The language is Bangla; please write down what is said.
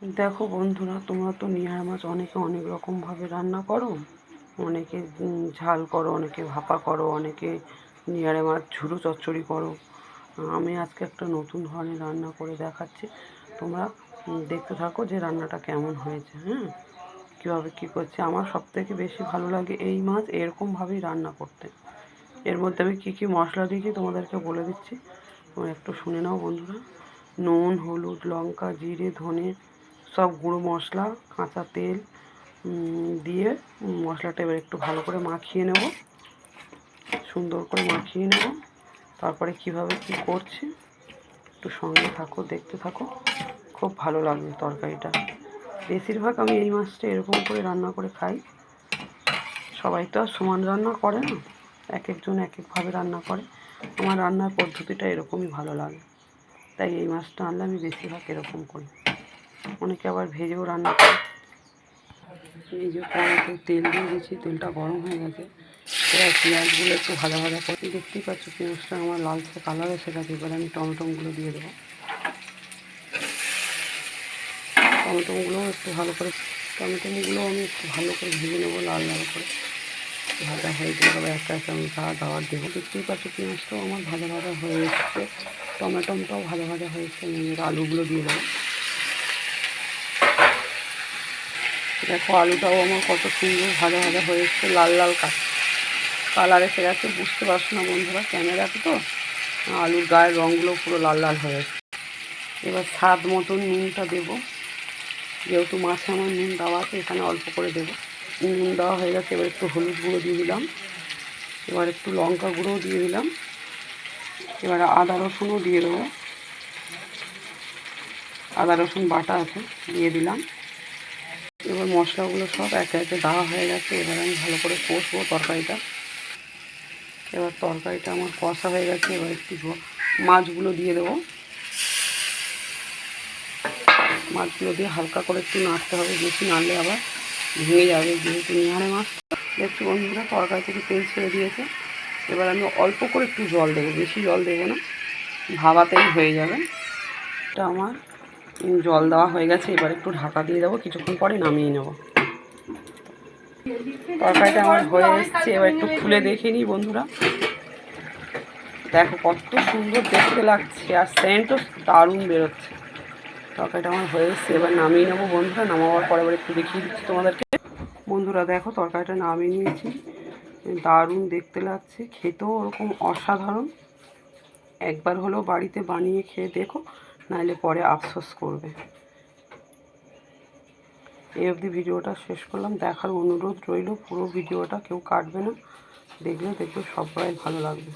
দেখো বন্ধুরা, তোমরা তো নিহার মাছ অনেকে অনেক রকমভাবে রান্না করো। অনেকে ঝাল করো, অনেকে ভাপা করো, অনেকে নিহারে মাছ ঝুরো চচ্চড়ি করো। আমি আজকে একটা নতুন ধরনের রান্না করে দেখাচ্ছি। তোমরা দেখতে থাকো যে রান্নাটা কেমন হয়েছে। হ্যাঁ, কীভাবে কী করছি। আমার সবথেকে বেশি ভালো লাগে এই মাছ এরকমভাবেই রান্না করতে। এর মধ্যে আমি কী কী মশলা দিয়েছি তোমাদেরকে বলে দিচ্ছি, তোমরা একটু শুনে নাও বন্ধুরা। নুন, হলুদ, লঙ্কা, জিরে, ধনে, সব গুঁড়ো মশলা, কাঁচা তেল দিয়ে মশলাটা এবার একটু ভালো করে মাখিয়ে নেব, সুন্দর করে মাখিয়ে নেব। তারপরে কিভাবে কি করছি একটু সঙ্গে থাকো, দেখতে থাকো, খুব ভালো লাগবে তরকারিটা। বেশিরভাগ আমি এই মাছটা এরকম করে রান্না করে খাই। সবাই তো আর সমান রান্না করে না, এক একজন এক একভাবে রান্না করে। আমার রান্নার পদ্ধতিটা এরকমই ভালো লাগে, তাই এই মাছটা আনলে আমি বেশিরভাগ এরকম করি। অনেকে আবার ভেজেও রান্না করে। এই যে কড়াইতে তেল দিয়ে দিয়েছি, তেলটা গরম হয়ে গেছে। এবার পেঁয়াজগুলো একটু ভাজা ভাজা করে, দেখতেই পাচ্ছ পেঁয়াজটা আমার লালচে কালার এসে গেছে। এবার আমি টমেটোগুলো দিয়ে দেবো। টমেটোগুলোও একটু ভালো করে আমি একটু ভালো করে ভেজে নেবো, লাল লাল করে ভাজা হয়ে গেলে তবে একটা একটা আমি দাওয়ার দেবো। দেখতেই পাচ্ছ পেঁয়াজটাও আমার ভাজা ভাজা হয়ে এসছে, টমেটোটাও ভাজা ভাজা হয়েছে। আমি আলুগুলো দিয়ে দেবো। দেখো আলুটাও আমার কত সুন্দর ভাজা ভাজা হয়ে এসছে, লাল লাল কালার এসে গেছে। বুঝতে পারছো না বন্ধুরা, ক্যামেরাতে তো আলুর গায়ের রঙগুলো পুরো লাল লাল হয়ে এসছে। এবার স্বাদ মতন নুনটা দেবো, যেহেতু মাছে আমার নুন দেওয়া আছে, এখানে অল্প করে দেবো। নুন দেওয়া হয়ে গেছে, এবার একটু হলুদ গুঁড়ো দিয়ে দিলাম, এবার একটু লঙ্কা গুঁড়োও দিয়ে দিলাম। এবার আদা রসুনও দিয়ে দেবো, আদা রসুন বাটা আছে দিয়ে দিলাম। এবার মশলাগুলো সব একে একে দেওয়া হয়ে গেছে। এবার আমি ভালো করে কষবো তরকারিটা। এবার তরকারিটা আমার কষা হয়ে গেছে, এবার একটু মাছগুলো দিয়ে দেবো। মাছগুলো দিয়ে হালকা করে একটু নাড়তে হবে, বেশি নাড়লে আবার ভেঙে যাবে, যেহেতু নিহারে মাছ। দেখছি বন্ধুরা তরকারি থেকে তেল ছেড়ে দিয়েছে। এবার আমি অল্প করে একটু জল দেবো, বেশি জল দেবো না, ভাবাতেই হয়ে যাবে। এটা আমার জল দেওয়া হয়ে গেছে। এবার একটু ঢাকা দিয়ে দেবো, কিছুক্ষণ পরে নামিয়ে নেব। তরকারিটা আমার হয়ে এসছে, এবার একটু খুলে দেখে নিই বন্ধুরা। দেখো কত সুন্দর দেখতে লাগছে, আর সেন্টও দারুণ বেরোচ্ছে। তরকারিটা আমার হয়ে এসছে, এবার নামিয়ে নেবো বন্ধুরা। নামাবার পরে এবার একটু দেখিয়ে দিচ্ছি তোমাদেরকে। বন্ধুরা দেখো তরকারিটা নামিয়ে নিয়েছি, দারুণ দেখতে লাগছে, খেতেও ওরকম অসাধারণ। একবার হলেও বাড়িতে বানিয়ে খেয়ে দেখো, নাহলে পরে আফসোস করবে। এই অবধি ভিডিওটা শেষ করলাম। দেখার অনুরোধ রইল, পুরো ভিডিওটা কেউ কাটবে না, দেখলে সবাই ভালো লাগবে।